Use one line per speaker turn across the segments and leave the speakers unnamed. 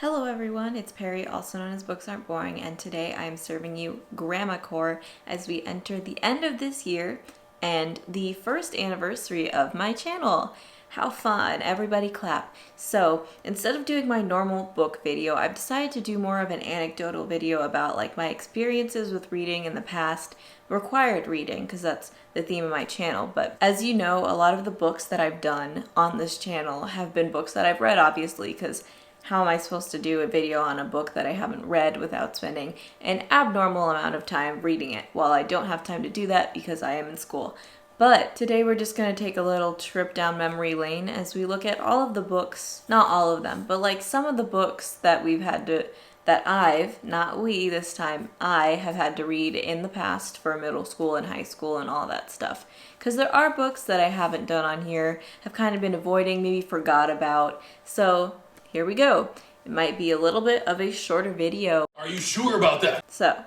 Hello everyone, it's Perry, also known as Books Aren't Boring, and today I am serving you Grandma Core as we enter the end of this year and the first anniversary of my channel. How fun! Everybody clap. So instead of doing my normal book video, I've decided to do more of an anecdotal video about like my experiences with reading in the past, required reading, because that's the theme of my channel. But as you know, a lot of the books that I've done on this channel have been books that I've read, obviously, because how am I supposed to do a video on a book that I haven't read without spending an abnormal amount of time reading it? Well, I don't have time to do that because I am in school. But today we're just going to take a little trip down memory lane as we look at all of the books, not all of them, but like some of the books that not we this time, I have had to read in the past for middle school and high school and all that stuff. Because there are books that I haven't done on here, have kind of been avoiding, maybe forgot about. So here we go. It might be a little bit of a shorter video.
Are you sure about that?
So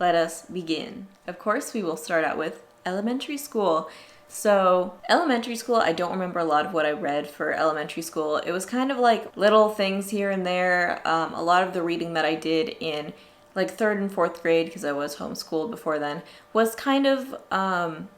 let us begin. Of course, we will start out with elementary school. So elementary school, I don't remember a lot of what I read for elementary school. It was kind of like little things here and there. A lot of the reading that I did in like third and fourth grade, because I was homeschooled before then, was kind of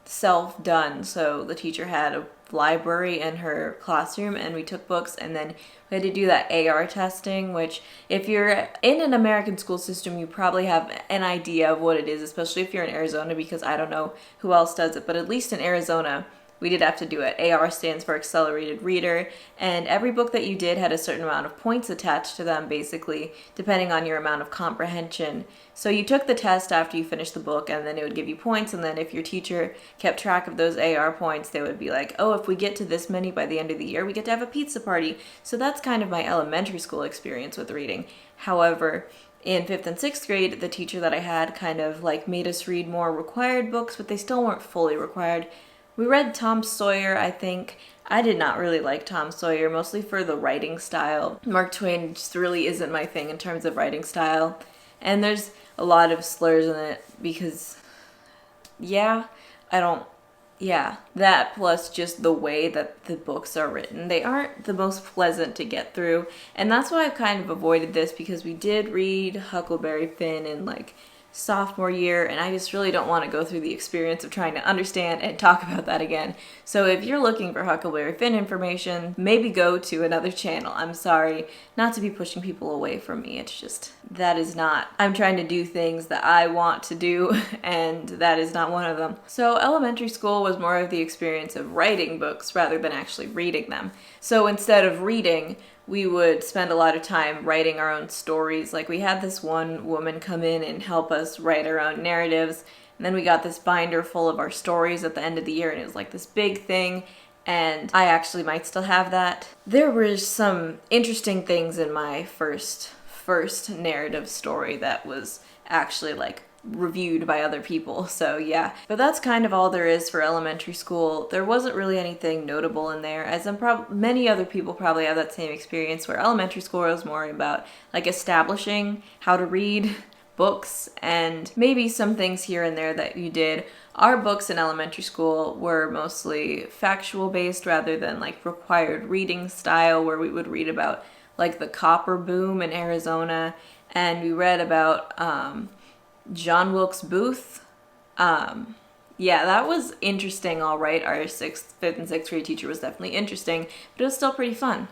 self-done. So the teacher had a library in her classroom and we took books, and then we had to do that AR testing, which if you're in an American school system, you probably have an idea of what it is, especially if you're in Arizona, because I don't know who else does it, but at least in Arizona, we did have to do it. AR stands for Accelerated Reader, and every book that you did had a certain amount of points attached to them, basically, depending on your amount of comprehension. So you took the test after you finished the book, and then it would give you points, and then if your teacher kept track of those AR points, they would be like, oh, if we get to this many by the end of the year, we get to have a pizza party. So that's kind of my elementary school experience with reading. However, in 5th and 6th grade, the teacher that I had kind of like made us read more required books, but they still weren't fully required. We read Tom Sawyer, I think. I did not really like Tom Sawyer, mostly for the writing style. Mark Twain just really isn't my thing in terms of writing style. And there's a lot of slurs in it because, that plus just the way that the books are written. They aren't the most pleasant to get through. And that's why I've kind of avoided this, because we did read Huckleberry Finn in like sophomore year, and I just really don't want to go through the experience of trying to understand and talk about that again. So if you're looking for Huckleberry Finn information, maybe go to another channel. I'm sorry not to be pushing people away from me. It's just, that is not, I'm trying to do things that I want to do, and that is not one of them. So elementary school was more of the experience of writing books rather than actually reading them. So instead of reading, we would spend a lot of time writing our own stories. Like we had this one woman come in and help us write our own narratives. And then we got this binder full of our stories at the end of the year, and it was like this big thing. And I actually might still have that. There were some interesting things in my first narrative story that was actually like reviewed by other people, so yeah. But that's kind of all there is for elementary school. There wasn't really anything notable in there, as many other people probably have that same experience, where elementary school was more about like establishing how to read books and maybe some things here and there that you did. Our books in elementary school were mostly factual based rather than like required reading style, where we would read about like the copper boom in Arizona, and we read about John Wilkes Booth. That was interesting, all right. Our 5th and 6th grade teacher was definitely interesting, but it was still pretty fun.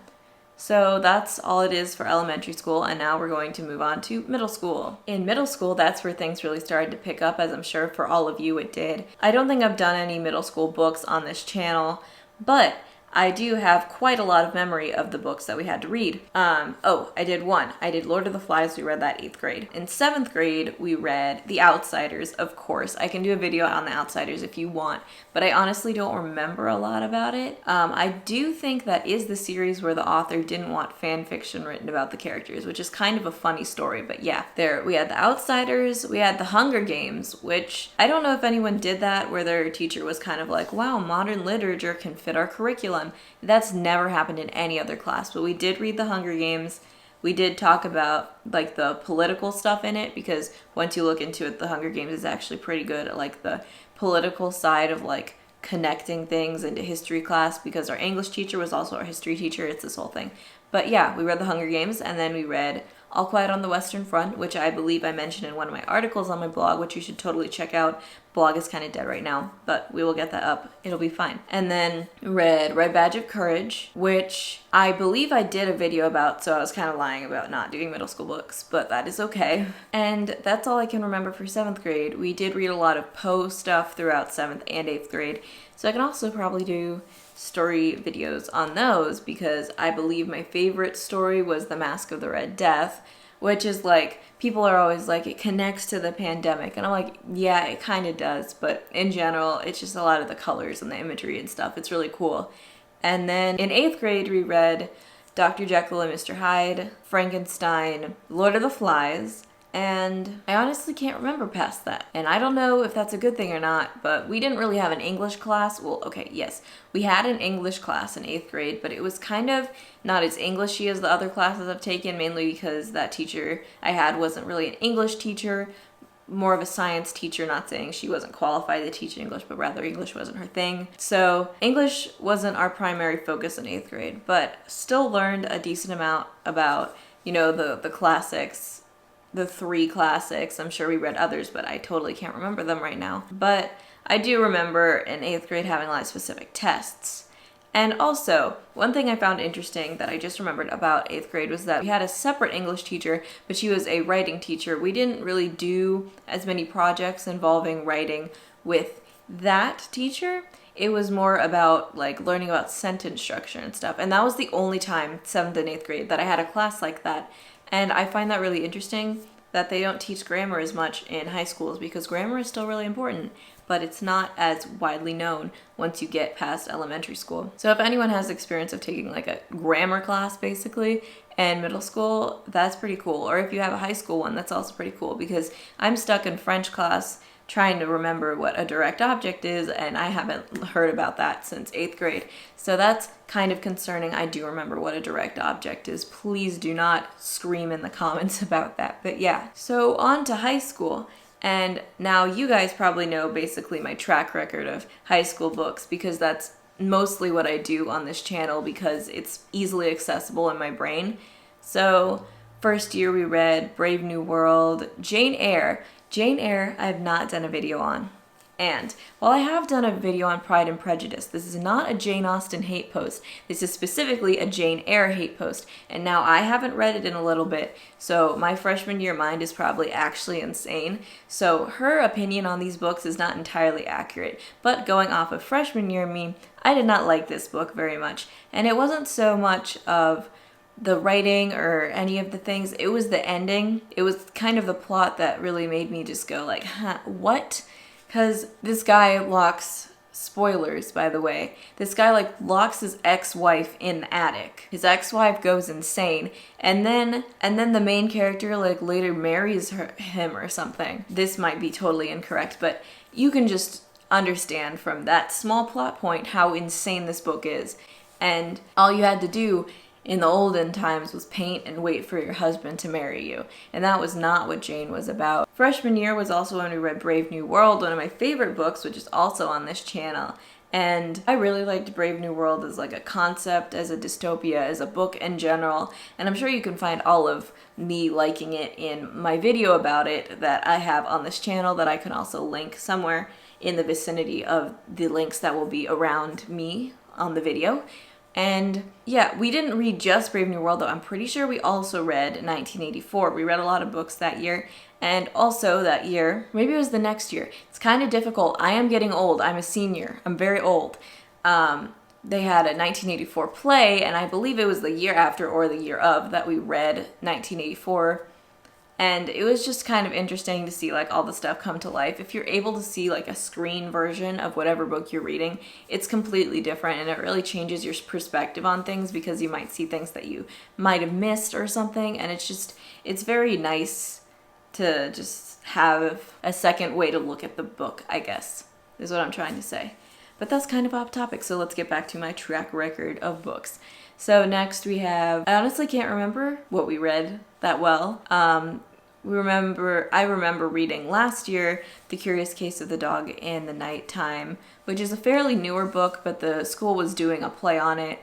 So that's all it is for elementary school, and now we're going to move on to middle school. In middle school, that's where things really started to pick up, as I'm sure for all of you it did. I don't think I've done any middle school books on this channel, but I do have quite a lot of memory of the books that we had to read. I did one. I did Lord of the Flies. We read that 8th grade. In 7th grade, we read The Outsiders, of course. I can do a video on The Outsiders if you want, but I honestly don't remember a lot about it. I do think that is the series where the author didn't want fan fiction written about the characters, which is kind of a funny story, but yeah. There, we had The Outsiders. We had The Hunger Games, which I don't know if anyone did that, where their teacher was kind of like, wow, modern literature can fit our curriculum. That's never happened in any other class, but we did read The Hunger Games. We did talk about like the political stuff in it, because once you look into it, The Hunger Games is actually pretty good at like the political side of like connecting things into history class, because our English teacher was also our history teacher. It's this whole thing. But yeah, we read The Hunger Games, and then we read All Quiet on the Western Front, which I believe I mentioned in one of my articles on my blog, which you should totally check out. Blog is kind of dead right now, but we will get that up. It'll be fine. And then read Red Badge of Courage, which I believe I did a video about, so I was kind of lying about not doing middle school books, but that is okay. And that's all I can remember for 7th grade. We did read a lot of Poe stuff throughout 7th and 8th grade, so I can also probably do story videos on those, because I believe my favorite story was The Mask of the Red Death, which is like, people are always like, it connects to the pandemic, and I'm like, yeah, it kind of does, but in general, it's just a lot of the colors and the imagery and stuff. It's really cool. And then in 8th grade, we read Dr. Jekyll and Mr. Hyde, Frankenstein, Lord of the Flies, and I honestly can't remember past that. And I don't know if that's a good thing or not, but we didn't really have an English class. Well, okay, yes, we had an English class in 8th grade, but it was kind of not as Englishy as the other classes I've taken, mainly because that teacher I had wasn't really an English teacher, more of a science teacher, not saying she wasn't qualified to teach English, but rather English wasn't her thing. So English wasn't our primary focus in 8th grade, but still learned a decent amount about, you know, the classics, the 3 classics. I'm sure we read others, but I totally can't remember them right now. But I do remember in 8th grade having a lot of specific tests. And also, one thing I found interesting that I just remembered about 8th grade was that we had a separate English teacher, but she was a writing teacher. We didn't really do as many projects involving writing with that teacher. It was more about like learning about sentence structure and stuff. And that was the only time, 7th and 8th grade, that I had a class like that. And I find that really interesting that they don't teach grammar as much in high schools, because grammar is still really important, but it's not as widely known once you get past elementary school. So if anyone has experience of taking like a grammar class basically in middle school, that's pretty cool. Or if you have a high school one, that's also pretty cool, because I'm stuck in French class trying to remember what a direct object is, and I haven't heard about that since 8th grade. So that's kind of concerning. I do remember what a direct object is. Please do not scream in the comments about that. But yeah, so on to high school. And now you guys probably know basically my track record of high school books, because that's mostly what I do on this channel, because it's easily accessible in my brain. So first year we read Brave New World, Jane Eyre. Jane Eyre I have not done a video on. And while I have done a video on Pride and Prejudice, this is not a Jane Austen hate post. This is specifically a Jane Eyre hate post. And now I haven't read it in a little bit, so my freshman year mind is probably actually insane. So her opinion on these books is not entirely accurate. But going off of freshman year me, I did not like this book very much. And it wasn't so much of the writing or any of the things, it was the ending. It was kind of the plot that really made me just go like, huh, what? Because this guy locks, spoilers by the way, this guy like locks his ex-wife in the attic. His ex-wife goes insane, and then the main character like later marries him or something. This might be totally incorrect, but you can just understand from that small plot point how insane this book is. And all you had to do in the olden times was paint and wait for your husband to marry you. And that was not what Jane was about. Freshman year was also when we read Brave New World, one of my favorite books, which is also on this channel. And I really liked Brave New World as like a concept, as a dystopia, as a book in general. And I'm sure you can find all of me liking it in my video about it that I have on this channel, that I can also link somewhere in the vicinity of the links that will be around me on the video. And yeah, we didn't read just Brave New World though. I'm pretty sure we also read 1984. We read a lot of books that year. And also that year, maybe it was the next year. It's kind of difficult. I am getting old. I'm a senior. I'm very old. They had a 1984 play, and I believe it was the year after or the year of that we read 1984. And it was just kind of interesting to see like all the stuff come to life. If you're able to see like a screen version of whatever book you're reading, it's completely different, and it really changes your perspective on things, because you might see things that you might have missed or something. And it's very nice to just have a second way to look at the book, I guess, is what I'm trying to say. But that's kind of off topic, so let's get back to my track record of books. So next we have, I honestly can't remember what we read that well. I remember reading last year The Curious Case of the Dog in the Nighttime, which is a fairly newer book, but the school was doing a play on it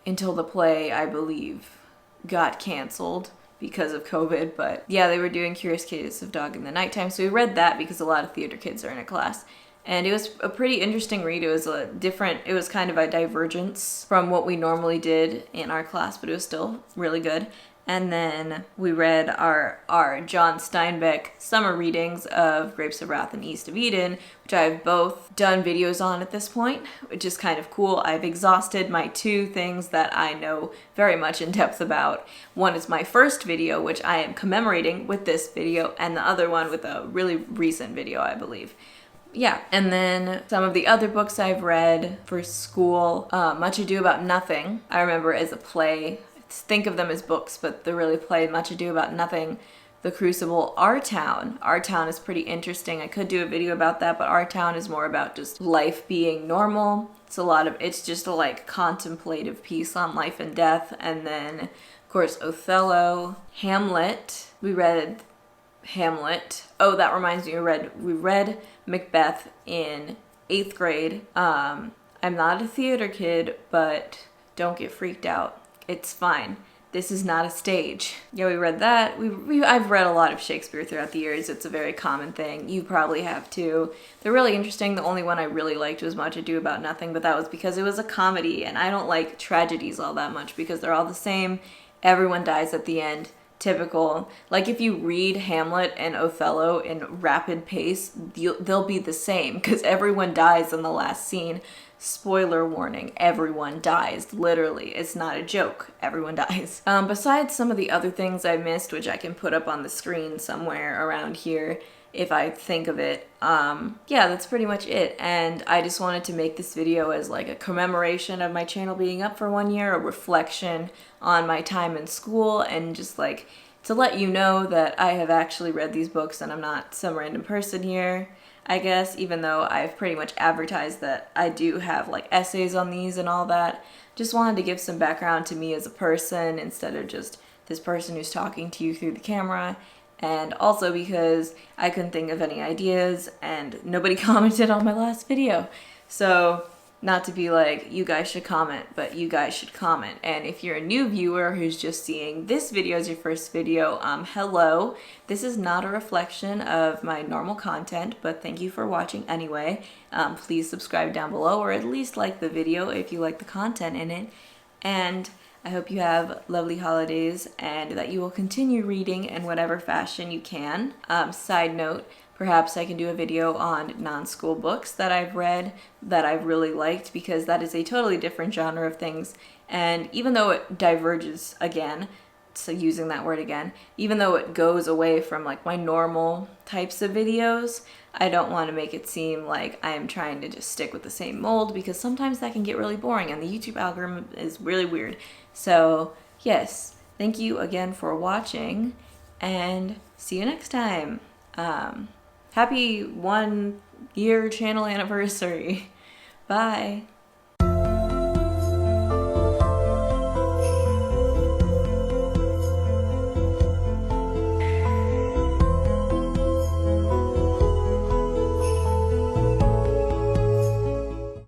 until the play, I believe, got canceled because of COVID, but yeah, they were doing Curious Case of Dog in the Nighttime, so we read that because a lot of theater kids are in a class. And it was a pretty interesting read. It was it was kind of a divergence from what we normally did in our class, but it was still really good. And then we read our John Steinbeck summer readings of Grapes of Wrath and East of Eden, which I've both done videos on at this point, which is kind of cool. I've exhausted my 2 things that I know very much in depth about. One is my first video, which I am commemorating with this video, and the other one with a really recent video, I believe. Yeah, and then some of the other books I've read for school, Much Ado About Nothing, I remember as a play. Think of them as books, but they're really play. Much Ado About Nothing, The Crucible, Our Town. Our Town is pretty interesting. I could do a video about that, but Our Town is more about just life being normal. It's just a like contemplative piece on life and death. And then, of course, Othello, Hamlet. We read Hamlet. Oh, that reminds me, we read Macbeth in 8th grade. I'm not a theater kid, but don't get freaked out. It's fine. This is not a stage. Yeah, we read that. I've read a lot of Shakespeare throughout the years. It's a very common thing. You probably have too. They're really interesting. The only one I really liked was Much Ado About Nothing, but that was because it was a comedy, and I don't like tragedies all that much because they're all the same. Everyone dies at the end. Typical. Like if you read Hamlet and Othello in rapid pace, they'll be the same because everyone dies in the last scene. Spoiler warning, everyone dies. Literally, it's not a joke. Everyone dies. Besides some of the other things I missed, which I can put up on the screen somewhere around here if I think of it, yeah, that's pretty much it. And I just wanted to make this video as like a commemoration of my channel being up for 1 year, a reflection on my time in school, and just like to let you know that I have actually read these books and I'm not some random person here, I guess, even though I've pretty much advertised that I do have like essays on these and all that. Just wanted to give some background to me as a person instead of just this person who's talking to you through the camera. And also because I couldn't think of any ideas and nobody commented on my last video. So not to be like, you guys should comment, but you guys should comment. And if you're a new viewer who's just seeing this video as your first video, hello. This is not a reflection of my normal content, but thank you for watching anyway. Please subscribe down below, or at least like the video if you like the content in it. And I hope you have lovely holidays and that you will continue reading in whatever fashion you can. Side note, perhaps I can do a video on non-school books that I've read that I've really liked, because that is a totally different genre of things. And even though it diverges again, so using that word again, even though it goes away from like my normal types of videos, I don't want to make it seem like I'm trying to just stick with the same mold, because sometimes that can get really boring and the YouTube algorithm is really weird. So yes, thank you again for watching and see you next time. Happy 1 year channel anniversary. Bye.